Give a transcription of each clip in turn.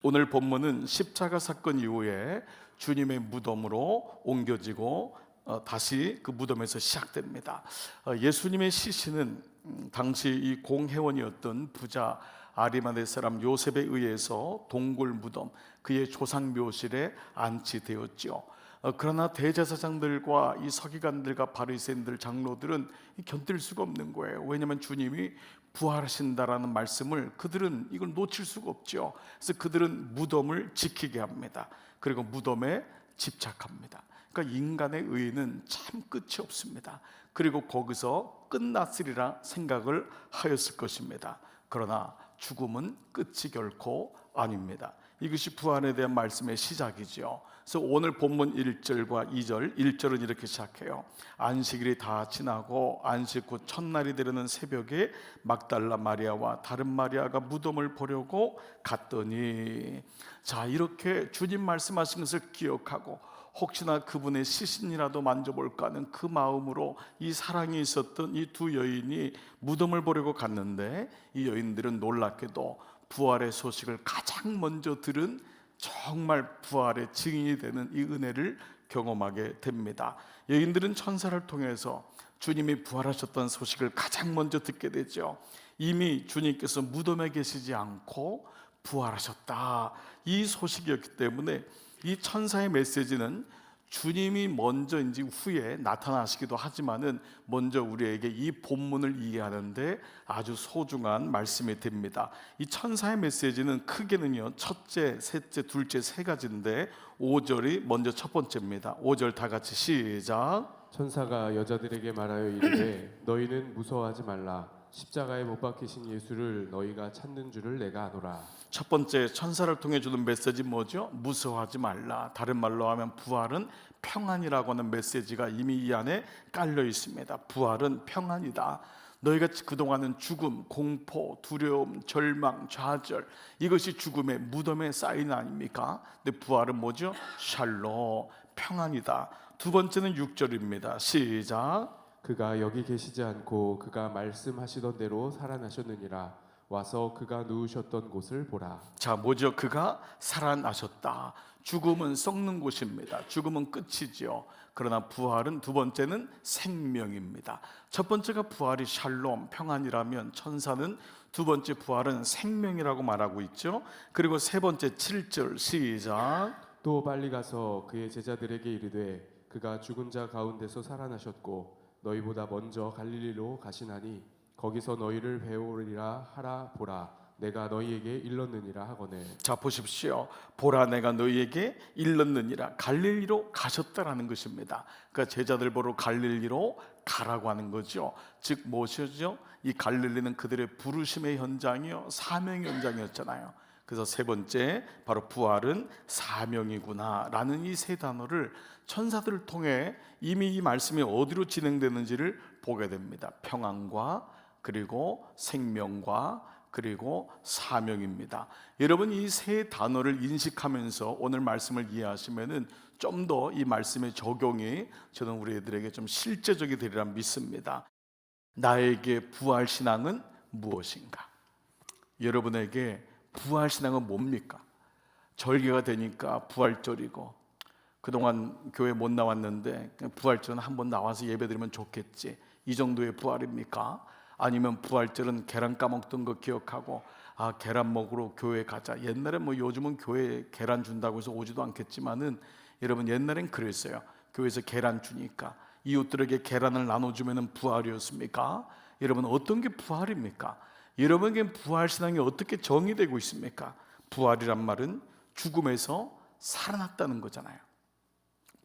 오늘 본문은 십자가 사건 이후에 주님의 무덤으로 옮겨지고 다시 그 무덤에서 시작됩니다. 예수님의 시신은 당시 이 공회원이었던 부자 아리마대 사람 요셉에 의해서 동굴 무덤, 그의 조상 묘실에 안치되었지요. 그러나 대제사장들과 이 서기관들과 바리새인들, 장로들은 견딜 수가 없는 거예요. 왜냐하면 주님이 부활하신다라는 말씀을 그들은 이걸 놓칠 수가 없죠. 그래서 그들은 무덤을 지키게 합니다. 그리고 무덤에 집착합니다. 그러니까 인간의 의는 참 끝이 없습니다. 그리고 거기서 끝났으리라 생각을 하였을 것입니다. 그러나 죽음은 끝이 결코 아닙니다. 이것이 부활에 대한 말씀의 시작이죠. 그래서 오늘 본문 1절과 2절, 1절은 이렇게 시작해요. 안식일이 다 지나고 안식 후 첫날이 되려는 새벽에 막달라 마리아와 다른 마리아가 무덤을 보려고 갔더니, 자, 이렇게 주님 말씀하신 것을 기억하고 혹시나 그분의 시신이라도 만져볼까 하는 그 마음으로 이 사랑이 있었던 이 두 여인이 무덤을 보려고 갔는데, 이 여인들은 놀랍게도 부활의 소식을 가장 먼저 들은 정말 부활의 증인이 되는 이 은혜를 경험하게 됩니다. 여인들은 천사를 통해서 주님이 부활하셨던 소식을 가장 먼저 듣게 되죠. 이미 주님께서 무덤에 계시지 않고 부활하셨다, 이 소식이었기 때문에 이 천사의 메시지는 주님이 먼저인지 후에 나타나시기도 하지만은 먼저 우리에게 이 본문을 이해하는데 아주 소중한 말씀이 됩니다. 이 천사의 메시지는 크게는요, 첫째, 셋째, 둘째 세 가지인데 5절이 먼저 첫 번째입니다. 5절 다 같이 시작. 천사가 여자들에게 말하여 이르되 너희는 무서워하지 말라. 십자가에 못 박히신 예수를 너희가 찾는 줄을 내가 아노라. 첫 번째, 천사를 통해 주는 메시지 뭐죠? 무서워하지 말라. 다른 말로 하면 부활은 평안이라고 하는 메시지가 이미 이 안에 깔려 있습니다. 부활은 평안이다. 너희가 그동안은 죽음, 공포, 두려움, 절망, 좌절, 이것이 죽음의 무덤의 사인 아닙니까? 근데 부활은 뭐죠? 샬롬, 평안이다. 두 번째는 6절입니다. 시작. 그가 여기 계시지 않고 그가 말씀하시던 대로 살아나셨느니라. 와서 그가 누우셨던 곳을 보라. 자, 뭐죠? 그가 살아나셨다. 죽음은 썩는 곳입니다. 죽음은 끝이죠. 그러나 부활은, 두 번째는 생명입니다. 첫 번째가 부활이 샬롬, 평안이라면 천사는 두 번째 부활은 생명이라고 말하고 있죠. 그리고 세 번째 7절 시작. 또 빨리 가서 그의 제자들에게 이르되 그가 죽은 자 가운데서 살아나셨고 너희보다 먼저 갈릴리로 가시나니 거기서 너희를 배우리라 하라. 보라, 내가 너희에게 일렀느니라 하거늘. 자, 보십시오. 보라, 내가 너희에게 일렀느니라. 갈릴리로 가셨다라는 것입니다. 그러니까 제자들 보러 갈릴리로 가라고 하는 거죠. 즉 무엇이죠? 이 갈릴리는 그들의 부르심의 현장이요, 사명의 현장이었잖아요. 그래서 세 번째, 바로 부활은 사명이구나 라는 이 세 단어를 천사들을 통해 이미 이 말씀이 어디로 진행되는지를 보게 됩니다. 평안과 그리고 생명과 그리고 사명입니다. 여러분, 이 세 단어를 인식하면서 오늘 말씀을 이해하시면은 좀 더 이 말씀의 적용이 저는 우리 애들에게 좀 실제적이 되리라 믿습니다. 나에게 부활 신앙은 무엇인가? 여러분에게 부활 신앙은 뭡니까? 절기가 되니까 부활절이고, 그동안 교회 못 나왔는데 부활절은 한번 나와서 예배드리면 좋겠지, 이 정도의 부활입니까? 아니면 부활절은 계란 까먹던 거 기억하고 계란 먹으러 교회 가자. 옛날에 뭐 요즘은 교회에 계란 준다고 해서 오지도 않겠지만은 여러분, 옛날엔 그랬어요. 교회에서 계란 주니까 이웃들에게 계란을 나눠주면 부활이었습니까? 여러분, 어떤 게 부활입니까? 여러분에게 부활 신앙이 어떻게 정의되고 있습니까? 부활이란 말은 죽음에서 살아났다는 거잖아요.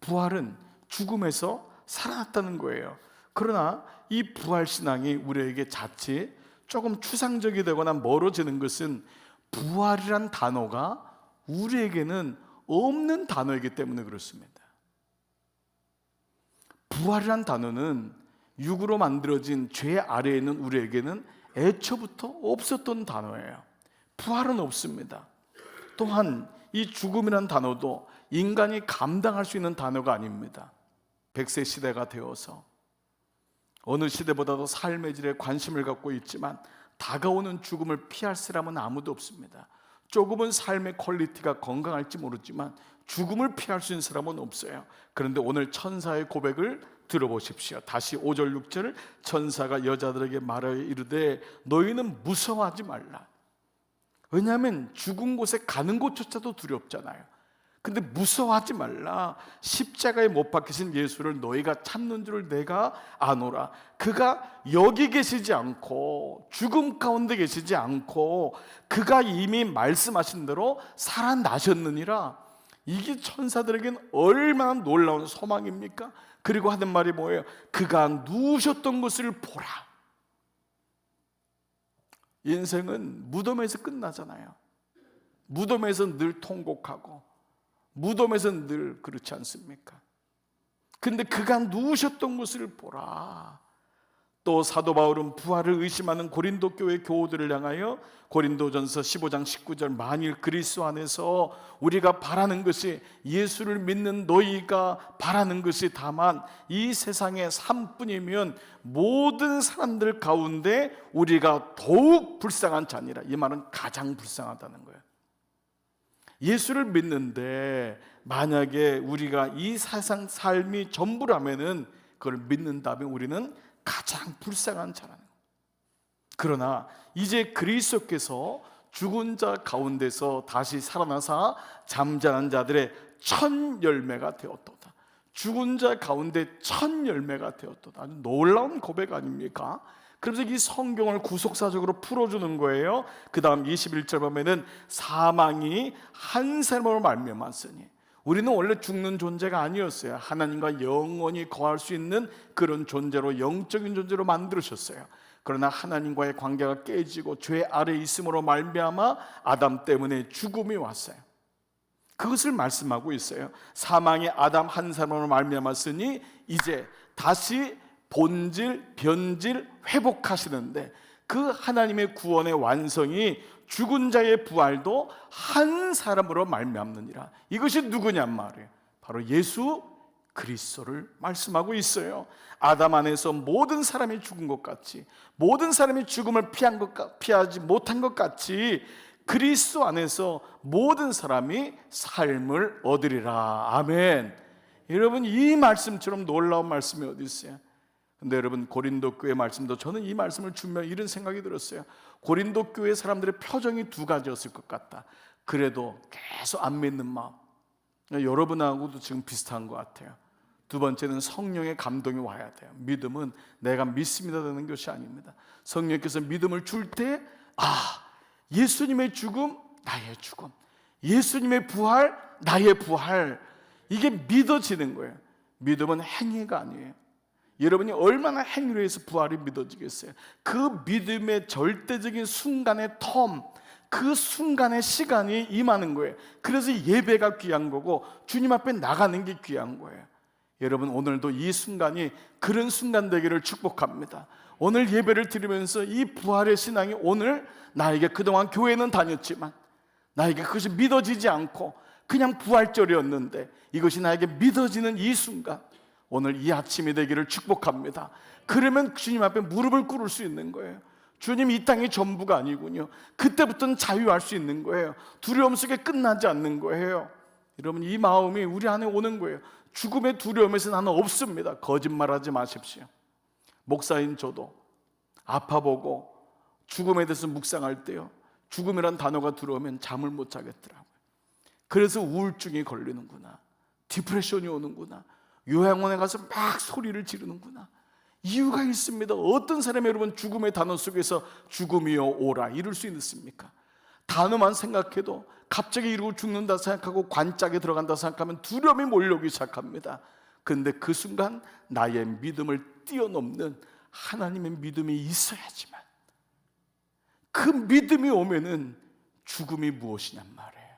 부활은 죽음에서 살아났다는 거예요. 그러나 이 부활 신앙이 우리에게 자칫 조금 추상적이 되거나 멀어지는 것은 부활이란 단어가 우리에게는 없는 단어이기 때문에 그렇습니다. 부활이란 단어는 육으로 만들어진 죄 아래에 있는 우리에게는 애초부터 없었던 단어예요. 부활은 없습니다. 또한 이 죽음이란 단어도 인간이 감당할 수 있는 단어가 아닙니다. 100세 시대가 되어서 어느 시대보다도 삶의 질에 관심을 갖고 있지만 다가오는 죽음을 피할 사람은 아무도 없습니다. 조금은 삶의 퀄리티가 건강할지 모르지만 죽음을 피할 수 있는 사람은 없어요. 그런데 오늘 천사의 고백을 들어보십시오. 다시 5절 6절 천사가 여자들에게 말하여 이르되 너희는 무서워하지 말라. 왜냐하면 죽은 곳에 가는 곳조차도 두렵잖아요. 근데 무서워하지 말라. 십자가에 못 박히신 예수를 너희가 찾는 줄을 내가 아노라. 그가 여기 계시지 않고 죽음 가운데 계시지 않고 그가 이미 말씀하신 대로 살아나셨느니라. 이게 천사들에게는 얼마나 놀라운 소망입니까? 그리고 하는 말이 뭐예요? 그가 누우셨던 것을 보라. 인생은 무덤에서 끝나잖아요. 무덤에서 늘 통곡하고 무덤에서 늘 그렇지 않습니까? 근데 그가 누우셨던 것을 보라. 또 사도 바울은 부활을 의심하는 고린도 교회 교우들을 향하여 고린도전서 15장 19절 만일 그리스도 안에서 우리가 바라는 것이 예수를 믿는 너희가 바라는 것이 다만 이 세상의 삶뿐이면 모든 사람들 가운데 우리가 더욱 불쌍한 자니라. 이 말은 가장 불쌍하다는 거예요. 예수를 믿는데 만약에 우리가 이 세상 삶이 전부라면은 그걸 믿는다면 우리는 가장 불쌍한 자라는 거예요. 그러나 이제 그리스도께서 죽은 자 가운데서 다시 살아나사 잠자는 자들의 첫 열매가 되었도다. 죽은 자 가운데 첫 열매가 되었도다. 아주 놀라운 고백 아닙니까? 그래서 이 성경을 구속사적으로 풀어주는 거예요. 그 다음 21절 보면은 사망이 한 사람으로 말미암았으니 우리는 원래 죽는 존재가 아니었어요. 하나님과 영원히 거할 수 있는 그런 존재로, 영적인 존재로 만들으셨어요. 그러나 하나님과의 관계가 깨지고 죄 아래에 있음으로 말미암아 아담 때문에 죽음이 왔어요. 그것을 말씀하고 있어요. 사망의 아담 한 사람으로 말미암았으니 이제 다시 본질, 변질, 회복하시는데 그 하나님의 구원의 완성이 죽은 자의 부활도 한 사람으로 말미암느니라. 이것이 누구냔 말이에요. 바로 예수 그리스도를 말씀하고 있어요. 아담 안에서 모든 사람이 죽은 것 같이, 모든 사람이 죽음을 피하지 못한 것 같이 그리스도 안에서 모든 사람이 삶을 얻으리라. 아멘. 여러분, 이 말씀처럼 놀라운 말씀이 어디 있어요? 근데 여러분, 고린도 교회 말씀도 저는 이 말씀을 주면 이런 생각이 들었어요. 고린도 교회 사람들의 표정이 두 가지였을 것 같다. 그래도 계속 안 믿는 마음. 여러분하고도 지금 비슷한 것 같아요. 두 번째는 성령의 감동이 와야 돼요. 믿음은 내가 믿습니다 되는 것이 아닙니다. 성령께서 믿음을 줄 때 예수님의 죽음 나의 죽음, 예수님의 부활 나의 부활, 이게 믿어지는 거예요. 믿음은 행위가 아니에요. 여러분이 얼마나 행위로 해서 부활이 믿어지겠어요? 그 믿음의 절대적인 순간의 그 순간의 시간이 임하는 거예요. 그래서 예배가 귀한 거고 주님 앞에 나가는 게 귀한 거예요. 여러분, 오늘도 이 순간이 그런 순간 되기를 축복합니다. 오늘 예배를 드리면서 이 부활의 신앙이 오늘 나에게 그동안 교회는 다녔지만 나에게 그것이 믿어지지 않고 그냥 부활절이었는데 이것이 나에게 믿어지는 이 순간, 오늘 이 아침이 되기를 축복합니다. 그러면 주님 앞에 무릎을 꿇을 수 있는 거예요. 주님, 이 땅이 전부가 아니군요. 그때부터는 자유할 수 있는 거예요. 두려움 속에 끝나지 않는 거예요. 여러분, 이 마음이 우리 안에 오는 거예요. 죽음의 두려움에서 나는 없습니다. 거짓말하지 마십시오. 목사인 저도 아파보고 죽음에 대해서 묵상할 때요, 죽음이란 단어가 들어오면 잠을 못 자겠더라고요. 그래서 우울증이 걸리는구나, 디프레션이 오는구나, 요양원에 가서 막 소리를 지르는구나. 이유가 있습니다. 어떤 사람이 여러분 죽음의 단어 속에서 죽음이여 오라 이럴 수 있습니까? 단어만 생각해도 갑자기 이러고 죽는다 생각하고 관짝에 들어간다 생각하면 두려움이 몰려오기 시작합니다. 그런데 그 순간 나의 믿음을 뛰어넘는 하나님의 믿음이 있어야지만, 그 믿음이 오면은 죽음이 무엇이냔 말이에요.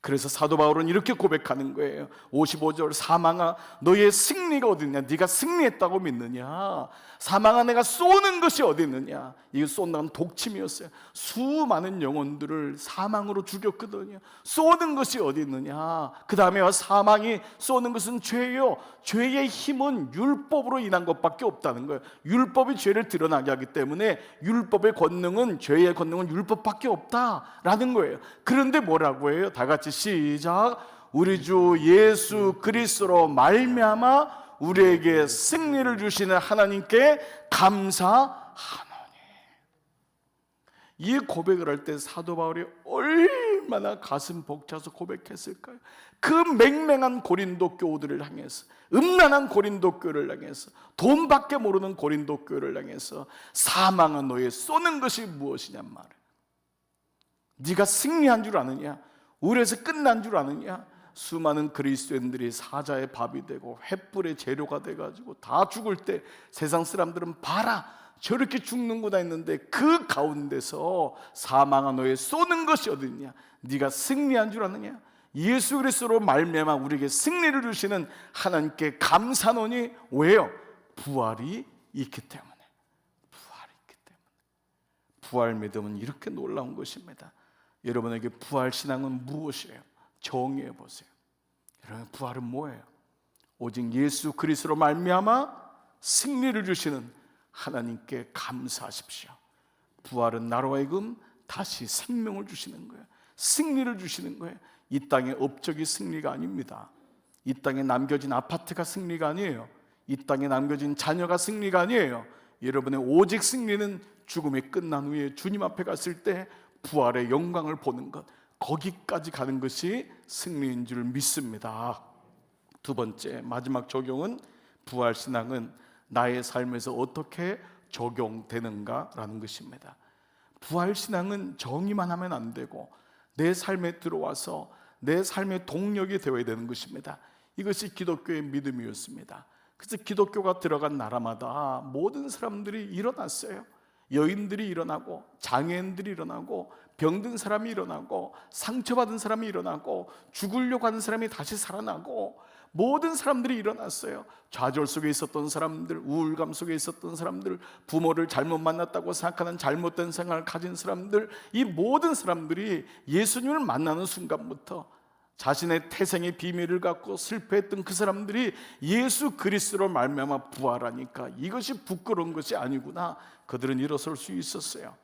그래서 사도 바울은 이렇게 고백하는 거예요. 55절, 사망아 너의 승리가 어디 있느냐? 네가 승리했다고 믿느냐? 사망아 내가 쏘는 것이 어디 있느냐? 이거 쏜다는 독침이었어요. 수많은 영혼들을 사망으로 죽였거든요. 쏘는 것이 어디 있느냐? 그 다음에 사망이 쏘는 것은 죄요. 죄의 힘은 율법으로 인한 것밖에 없다는 거예요. 율법이 죄를 드러나게 하기 때문에 율법의 권능은, 죄의 권능은 율법밖에 없다라는 거예요. 그런데 뭐라고 해요? 다 같이 시작. 우리 주 예수 그리스도로 말미암아 우리에게 승리를 주시는 하나님께 감사하노니. 이 고백을 할 때 사도 바울이 얼마나 가슴 벅차서 고백했을까요? 그 맹맹한 고린도 교우들을 향해서, 음란한 고린도 교회를 향해서, 돈밖에 모르는 고린도 교회를 향해서 사망은 너의 쏘는 것이 무엇이냔 말이야. 네가 승리한 줄 아느냐? 우리에서 끝난 줄 아느냐? 수많은 그리스도인들이 사자의 밥이 되고 횃불의 재료가 돼가지고 다 죽을 때 세상 사람들은 봐라 저렇게 죽는구나 했는데, 그 가운데서 사망아 너의 쏘는 것이 어딨냐? 네가 승리한 줄 아느냐? 예수 그리스도로 말미암아 우리에게 승리를 주시는 하나님께 감사노니. 왜요? 부활이 있기 때문에. 부활이 있기 때문에. 부활 믿음은 이렇게 놀라운 것입니다. 여러분에게 부활 신앙은 무엇이에요? 정의해 보세요. 여러분, 부활은 뭐예요? 오직 예수 그리스도로 말미암아 승리를 주시는 하나님께 감사하십시오. 부활은 나로 하여금 다시 생명을 주시는 거예요. 승리를 주시는 거예요. 이 땅의 업적이 승리가 아닙니다. 이 땅에 남겨진 아파트가 승리가 아니에요. 이 땅에 남겨진 자녀가 승리가 아니에요. 여러분의 오직 승리는 죽음이 끝난 후에 주님 앞에 갔을 때 부활의 영광을 보는 것, 거기까지 가는 것이 승리인 줄 믿습니다. 두 번째, 마지막 적용은, 부활신앙은 나의 삶에서 어떻게 적용되는가라는 것입니다. 부활신앙은 정의만 하면 안 되고 내 삶에 들어와서 내 삶의 동력이 되어야 되는 것입니다. 이것이 기독교의 믿음이었습니다. 그래서 기독교가 들어간 나라마다 모든 사람들이 일어났어요. 여인들이 일어나고, 장애인들이 일어나고, 병든 사람이 일어나고, 상처받은 사람이 일어나고, 죽으려고 하는 사람이 다시 살아나고, 모든 사람들이 일어났어요. 좌절 속에 있었던 사람들, 우울감 속에 있었던 사람들, 부모를 잘못 만났다고 생각하는 잘못된 생각을 가진 사람들, 이 모든 사람들이 예수님을 만나는 순간부터 자신의 태생의 비밀을 갖고 슬퍼했던 그 사람들이 예수 그리스도로 말미암아 부활하니까 이것이 부끄러운 것이 아니구나, 그들은 일어설 수 있었어요.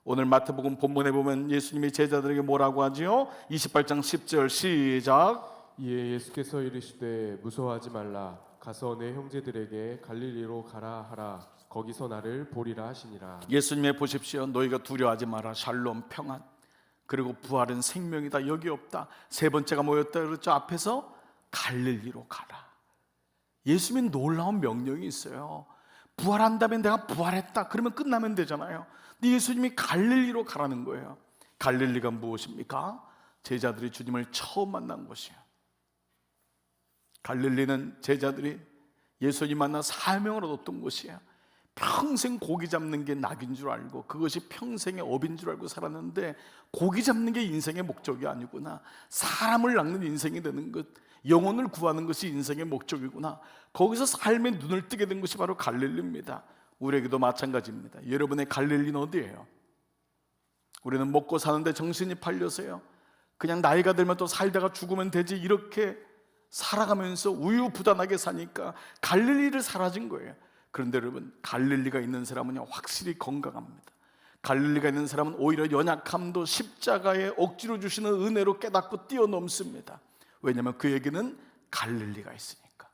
오늘 마태복음 본문에 보면 예수님이 제자들에게 뭐라고 하지요? 28장 10절 시작. 이에 예수께서 이르시되 무서워하지 말라. 가서 내 형제들에게 갈릴리로 가라 하라. 거기서 나를 보리라 하시니라. 예수님의 보십시오. 너희가 두려워하지 마라. 샬롬, 평안. 그리고 부활은 생명이다. 여기 없다. 세 번째가 뭐였다 그랬죠? 앞에서 갈릴리로 가라. 예수님이 놀라운 명령이 있어요. 부활한다면 내가 부활했다 그러면 끝나면 되잖아요. 근데 예수님이 갈릴리로 가라는 거예요. 갈릴리가 무엇입니까? 제자들이 주님을 처음 만난 곳이에요. 갈릴리는 제자들이 예수님 만나 사명을 얻었던 곳이에요. 평생 고기 잡는 게 낙인 줄 알고, 그것이 평생의 업인 줄 알고 살았는데, 고기 잡는 게 인생의 목적이 아니구나, 사람을 낚는 인생이 되는 것, 영혼을 구하는 것이 인생의 목적이구나, 거기서 삶의 눈을 뜨게 된 것이 바로 갈릴리입니다. 우리에게도 마찬가지입니다. 여러분의 갈릴리는 어디예요? 우리는 먹고 사는데 정신이 팔려서요, 그냥 나이가 들면 또 살다가 죽으면 되지, 이렇게 살아가면서 우유부단하게 사니까 갈릴리를 사라진 거예요. 그런데 여러분, 갈릴리가 있는 사람은 확실히 건강합니다. 갈릴리가 있는 사람은 오히려 연약함도 십자가에 억지로 주시는 은혜로 깨닫고 뛰어넘습니다. 왜냐하면 그에게는 갈릴리가 있으니까.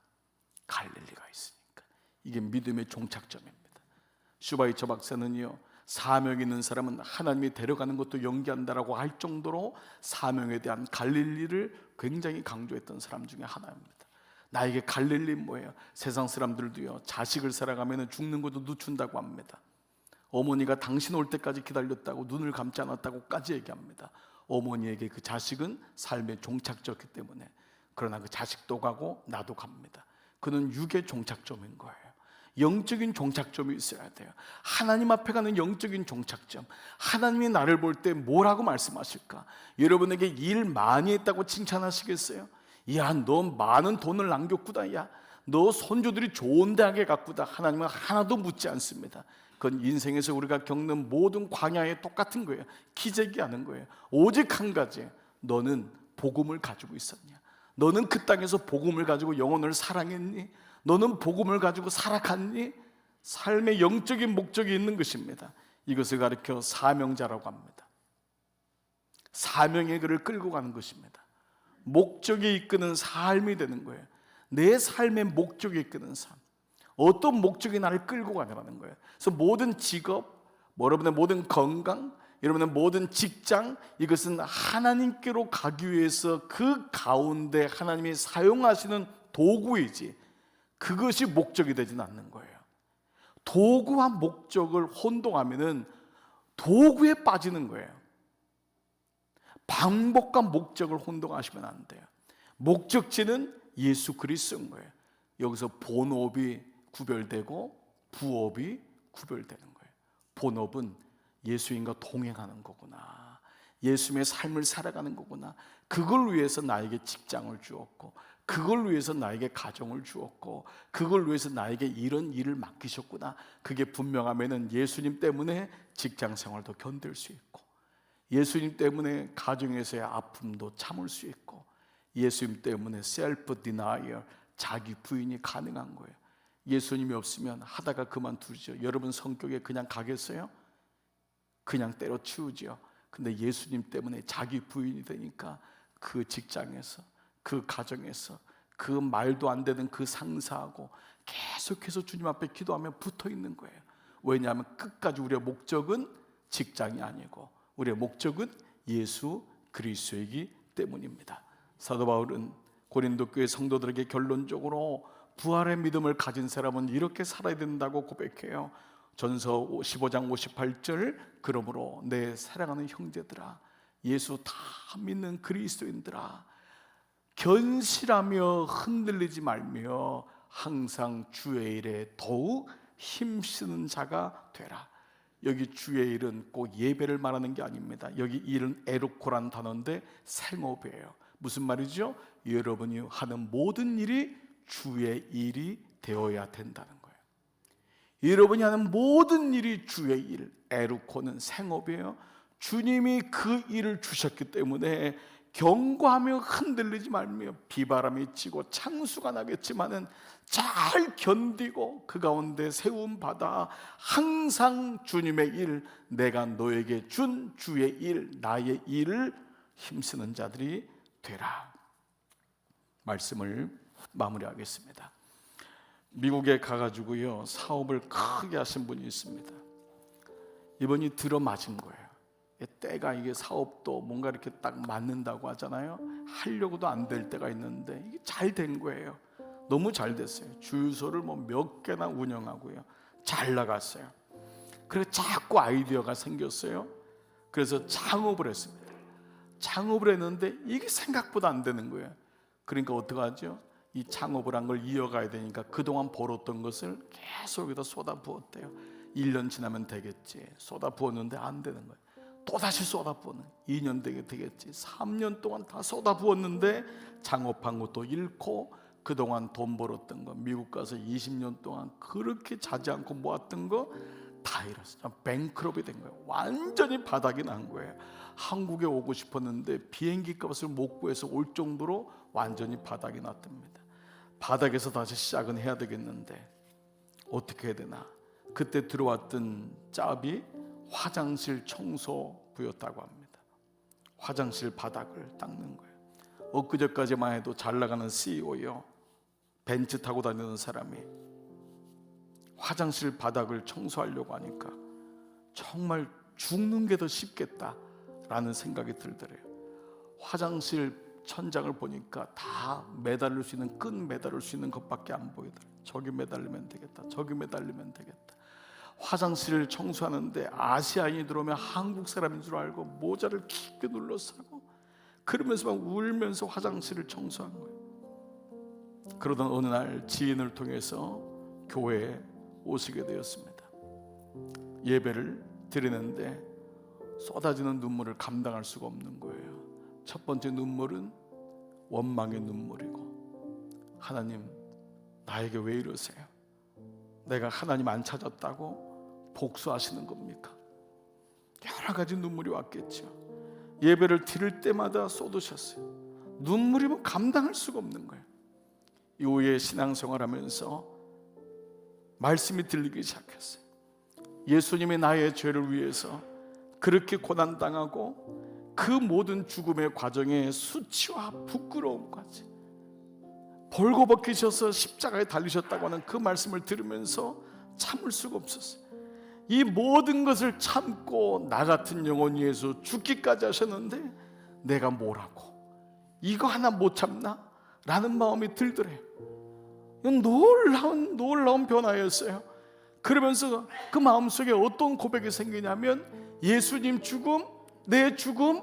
갈릴리가 있으니까. 이게 믿음의 종착점입니다. 슈바이처 박사는요, 사명이 있는 사람은 하나님이 데려가는 것도 연기한다라고 할 정도로 사명에 대한 갈릴리를 굉장히 강조했던 사람 중에 하나입니다. 나에게 갈릴리 뭐예요? 세상 사람들도요, 자식을 살아가면 죽는 것도 늦춘다고 합니다. 어머니가 당신 올 때까지 기다렸다고, 눈을 감지 않았다고까지 얘기합니다. 어머니에게 그 자식은 삶의 종착점이기 때문에. 그러나 그 자식도 가고 나도 갑니다. 그는 육의 종착점인 거예요. 영적인 종착점이 있어야 돼요. 하나님 앞에 가는 영적인 종착점. 하나님이 나를 볼 때 뭐라고 말씀하실까? 여러분에게 일 많이 했다고 칭찬하시겠어요? 야, 너 많은 돈을 남겼구나. 야, 너 손주들이 좋은 대학에 갔구나. 하나님은 하나도 묻지 않습니다. 그건 인생에서 우리가 겪는 모든 광야에 똑같은 거예요. 기재기하는 거예요. 오직 한 가지, 너는 복음을 가지고 있었냐? 너는 그 땅에서 복음을 가지고 영혼을 사랑했니? 너는 복음을 가지고 살아갔니? 삶의 영적인 목적이 있는 것입니다. 이것을 가리켜 사명자라고 합니다. 사명의 그를 끌고 가는 것입니다. 목적이 이끄는 삶이 되는 거예요. 내 삶의 목적이 이끄는 삶. 어떤 목적이 나를 끌고 가냐는 거예요. 그래서 모든 직업, 여러분의 모든 건강, 여러분의 모든 직장, 이것은 하나님께로 가기 위해서 그 가운데 하나님이 사용하시는 도구이지, 그것이 목적이 되지는 않는 거예요. 도구와 목적을 혼동하면은 도구에 빠지는 거예요. 방법과 목적을 혼동하시면 안 돼요. 목적지는 예수 그리스도인 거예요. 여기서 본업이 구별되고 부업이 구별되는 거예요. 본업은 예수님과 동행하는 거구나, 예수님의 삶을 살아가는 거구나, 그걸 위해서 나에게 직장을 주었고, 그걸 위해서 나에게 가정을 주었고, 그걸 위해서 나에게 이런 일을 맡기셨구나, 그게 분명하면은 예수님 때문에 직장 생활도 견딜 수 있고, 예수님 때문에 가정에서의 아픔도 참을 수 있고, 예수님 때문에 셀프 디나이얼, 자기 부인이 가능한 거예요. 예수님이 없으면 하다가 그만두죠. 여러분 성격에 그냥 가겠어요? 그냥 때려치우죠. 근데 예수님 때문에 자기 부인이 되니까 그 직장에서, 그 가정에서, 그 말도 안 되는 그 상사하고 계속해서 주님 앞에 기도하며 붙어 있는 거예요. 왜냐하면 끝까지 우리의 목적은 직장이 아니고 우리의 목적은 예수 그리스도이기 때문입니다. 사도 바울은 고린도 교회 성도들에게 결론적으로 부활의 믿음을 가진 사람은 이렇게 살아야 된다고 고백해요. 전서 15장 58절, 그러므로 내 사랑하는 형제들아, 예수 다 믿는 그리스도인들아, 견실하며 흔들리지 말며 항상 주의 일에 더욱 힘쓰는 자가 되라. 여기 주의 일은 꼭 예배를 말하는 게 아닙니다. 여기 일은 에르코란 단어인데 생업이에요. 무슨 말이죠? 여러분이 하는 모든 일이 주의 일이 되어야 된다는 거예요. 여러분이 하는 모든 일이 주의 일, 에르코는 생업이에요. 주님이 그 일을 주셨기 때문에 경고하며 흔들리지 말며, 비바람이 치고 창수가 나겠지만은 잘 견디고 그 가운데 세움 받아 항상 주님의 일, 내가 너에게 준 주의 일, 나의 일을 힘쓰는 자들이 되라. 말씀을 마무리하겠습니다. 미국에 가가지고요, 사업을 크게 하신 분이 있습니다. 이번이 들어맞은 거예요. 때가, 이게 사업도 뭔가 이렇게 딱 맞는다고 하잖아요. 하려고도 안 될 때가 있는데 이게 잘 된 거예요. 너무 잘 됐어요. 주유소를 뭐 몇 개나 운영하고요, 잘 나갔어요. 그래서 자꾸 아이디어가 생겼어요. 그래서 창업을 했습니다. 창업을 했는데 이게 생각보다 안 되는 거예요. 그러니까 어떡하죠? 이 창업을 한 걸 이어가야 되니까 그동안 벌었던 것을 계속 여기다 쏟아 부었대요. 1년 지나면 되겠지. 쏟아 부었는데 안 되는 거예요. 또다시 쏟아 부었는, 2년 되겠지. 3년 동안 다 쏟아 부었는데 창업한 것도 잃고, 그동안 돈 벌었던 거, 미국 가서 20년 동안 그렇게 자지 않고 모았던 거 다 잃었어요. 뱅크럽이 된 거예요. 완전히 바닥이 난 거예요. 한국에 오고 싶었는데 비행기 값을 못 구해서 올 정도로 완전히 바닥이 났답니다. 바닥에서 다시 시작은 해야 되겠는데 어떻게 해야 되나. 그때 들어왔던 짭이 화장실 청소부였다고 합니다. 화장실 바닥을 닦는 거예요. 엊그제까지만 해도 잘 나가는 CEO요, 벤츠 타고 다니는 사람이 화장실 바닥을 청소하려고 하니까 정말 죽는 게 더 쉽겠다라는 생각이 들더래요. 화장실 천장을 보니까 다 매달릴 수 있는, 끈 매달릴 수 있는 것밖에 안 보이더래요. 저기 매달리면 되겠다, 저기 매달리면 되겠다. 화장실을 청소하는데 아시아인이 들어오면 한국 사람인 줄 알고 모자를 깊게 눌러서 하고, 그러면서 막 울면서 화장실을 청소한 거예요. 그러던 어느 날 지인을 통해서 교회에 오시게 되었습니다. 예배를 드리는데 쏟아지는 눈물을 감당할 수가 없는 거예요. 첫 번째 눈물은 원망의 눈물이고, 하나님 나에게 왜 이러세요? 내가 하나님 안 찾았다고 복수하시는 겁니까? 여러 가지 눈물이 왔겠죠. 예배를 드릴 때마다 쏟으셨어요. 눈물이 뭐 감당할 수가 없는 거예요. 이후에 신앙생활하면서 말씀이 들리기 시작했어요. 예수님이 나의 죄를 위해서 그렇게 고난당하고 그 모든 죽음의 과정에 수치와 부끄러움까지 벌거벗기셔서 십자가에 달리셨다고 하는 그 말씀을 들으면서 참을 수가 없었어요. 이 모든 것을 참고 나 같은 영혼 위해서 죽기까지 하셨는데 내가 뭐라고 이거 하나 못 참나? 라는 마음이 들더래요. 놀라운 변화였어요. 그러면서 그 마음속에 어떤 고백이 생기냐면, 예수님 죽음, 내 죽음,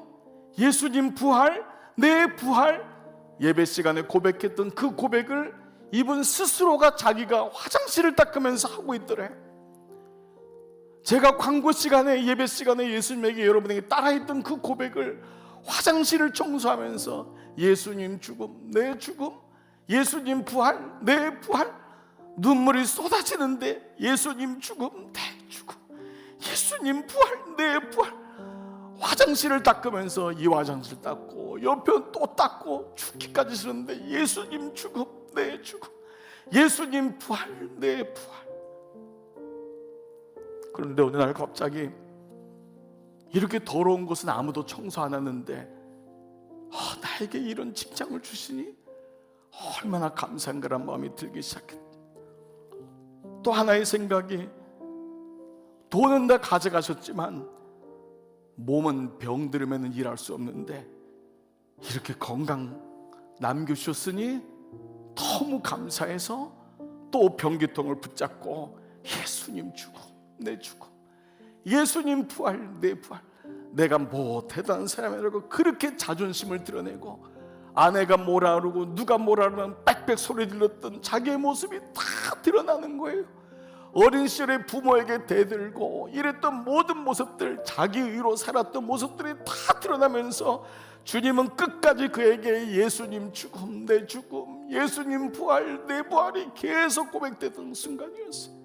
예수님 부활, 내 부활. 예배 시간에 고백했던 그 고백을 이분 스스로가 자기가 화장실을 닦으면서 하고 있더래요. 제가 광고 시간에, 예배 시간에 예수님에게, 여러분에게 따라했던 그 고백을 화장실을 청소하면서 예수님 죽음, 내 죽음, 예수님 부활, 내 부활. 눈물이 쏟아지는데 예수님 죽음, 내 죽음, 예수님 부활, 내 부활. 화장실을 닦으면서 이 화장실 닦고 옆편 또 닦고 죽기까지 쓰는데 예수님 죽음, 내 죽음, 예수님 부활, 내 부활. 그런데 어느 날 갑자기 이렇게 더러운 곳은 아무도 청소 안 하는데 나에게 이런 직장을 주시니 얼마나 감사한 거란 마음이 들기 시작했다. 또 하나의 생각이, 돈은 다 가져가셨지만 몸은 병들으면 일할 수 없는데 이렇게 건강 남겨주셨으니 너무 감사해서 또 변기통을 붙잡고 예수님 죽음, 내 죽음, 예수님 부활, 내 부활. 내가 뭐 대단한 사람이라고 그렇게 자존심을 드러내고, 아내가 뭐라 그러고 누가 뭐라 그러면 빽빽 소리 질렀던 자기의 모습이 다 드러나는 거예요. 어린 시절에 부모에게 대들고 이랬던 모든 모습들, 자기 의로 살았던 모습들이 다 드러나면서 주님은 끝까지 그에게 예수님 죽음, 내 죽음, 예수님 부활, 내 부활이 계속 고백되던 순간이었어요.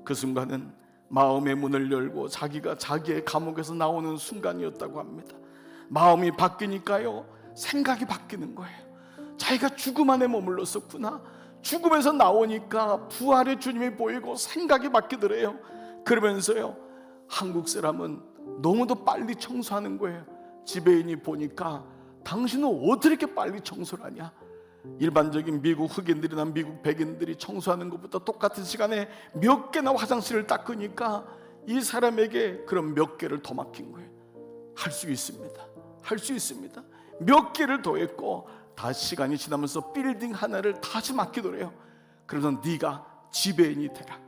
그 순간은 마음의 문을 열고 자기가 자기의 감옥에서 나오는 순간이었다고 합니다. 마음이 바뀌니까요, 생각이 바뀌는 거예요. 자기가 죽음 안에 머물렀었구나. 죽음에서 나오니까 부활의 주님이 보이고 생각이 바뀌더래요. 그러면서요, 한국 사람은 너무도 빨리 청소하는 거예요. 지배인이 보니까 당신은 어떻게 이렇게 빨리 청소를 하냐? 일반적인 미국 흑인들이나 미국 백인들이 청소하는 것보다 똑같은 시간에 몇 개나 화장실을 닦으니까 이 사람에게 그런 몇 개를 더 맡긴 거예요. 할 수 있습니다. 할 수 있습니다. 몇 개를 더 했고, 다 시간이 지나면서 빌딩 하나를 다시 맡기더래요. 그래서 네가 지배인이 되라.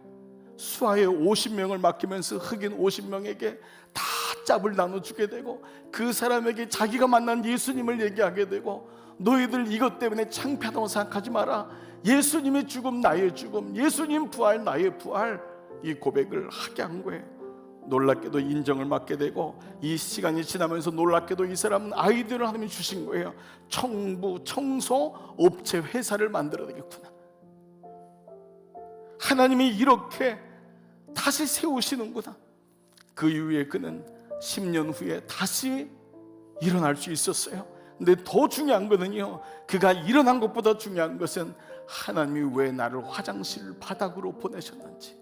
수하에 50명을 맡기면서 흑인 50명에게 다 짭을 나눠주게 되고, 그 사람에게 자기가 만난 예수님을 얘기하게 되고, 너희들 이것 때문에 창피하다고 생각하지 마라. 예수님의 죽음, 나의 죽음, 예수님 부활, 나의 부활. 이 고백을 하게 한 거예요. 놀랍게도 인정을 받게 되고, 이 시간이 지나면서 놀랍게도 이 사람은 아이디어를 하나님이 주신 거예요. 청부, 청소, 업체, 회사를 만들어야 되겠구나. 하나님이 이렇게 다시 세우시는구나. 그 이후에 그는 10년 후에 다시 일어날 수 있었어요. 근데 더 중요한 거는요, 그가 일어난 것보다 중요한 것은 하나님이 왜 나를 화장실 바닥으로 보내셨는지,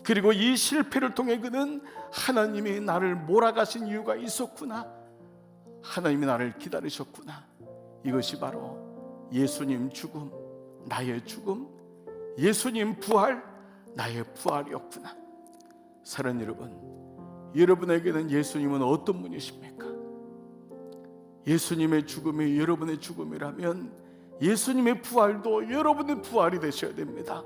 그리고 이 실패를 통해 그는 하나님이 나를 몰아가신 이유가 있었구나, 하나님이 나를 기다리셨구나. 이것이 바로 예수님 죽음, 나의 죽음, 예수님 부활, 나의 부활이었구나. 사랑하는 여러분, 여러분에게는 예수님은 어떤 분이십니까? 예수님의 죽음이 여러분의 죽음이라면 예수님의 부활도 여러분의 부활이 되셔야 됩니다.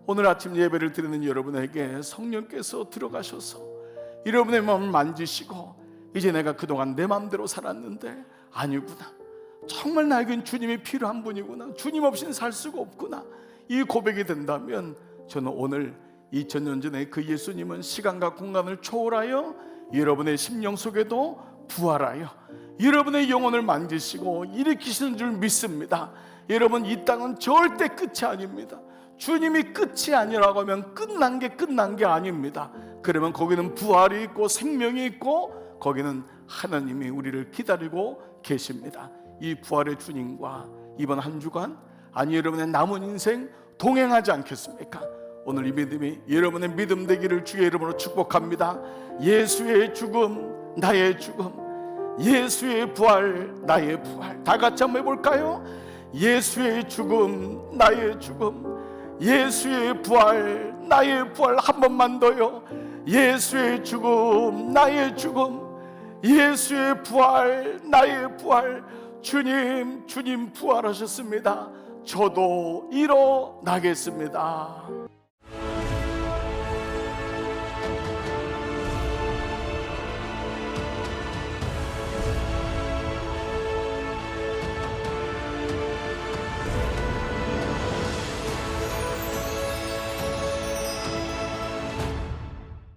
오늘 아침 예배를 드리는 여러분에게 성령께서 들어가셔서 여러분의 마음을 만지시고, 이제 내가 그동안 내 마음대로 살았는데 아니구나, 정말 나에겐 주님이 필요한 분이구나, 주님 없이는 살 수가 없구나, 이 고백이 된다면 저는 오늘 2000년 전에 그 예수님은 시간과 공간을 초월하여 여러분의 심령 속에도 부활하여 여러분의 영혼을 만지시고 일으키시는 줄 믿습니다. 여러분, 이 땅은 절대 끝이 아닙니다. 주님이 끝이 아니라고 하면 끝난 게 아닙니다. 그러면 거기는 부활이 있고 생명이 있고 거기는 하나님이 우리를 기다리고 계십니다. 이 부활의 주님과 이번 한 주간, 아니 여러분의 남은 인생 동행하지 않겠습니까? 오늘 이 믿음이 여러분의 믿음 되기를 주의 이름으로 축복합니다. 예수의 죽음 나의 죽음, 예수의 부활 나의 부활. 다 같이 한번 해볼까요? 예수의 죽음 나의 죽음, 예수의 부활 나의 부활. 한 번만 더요. 예수의 죽음 나의 죽음, 예수의 부활 나의 부활. 주님 부활하셨습니다. 저도 일어나겠습니다.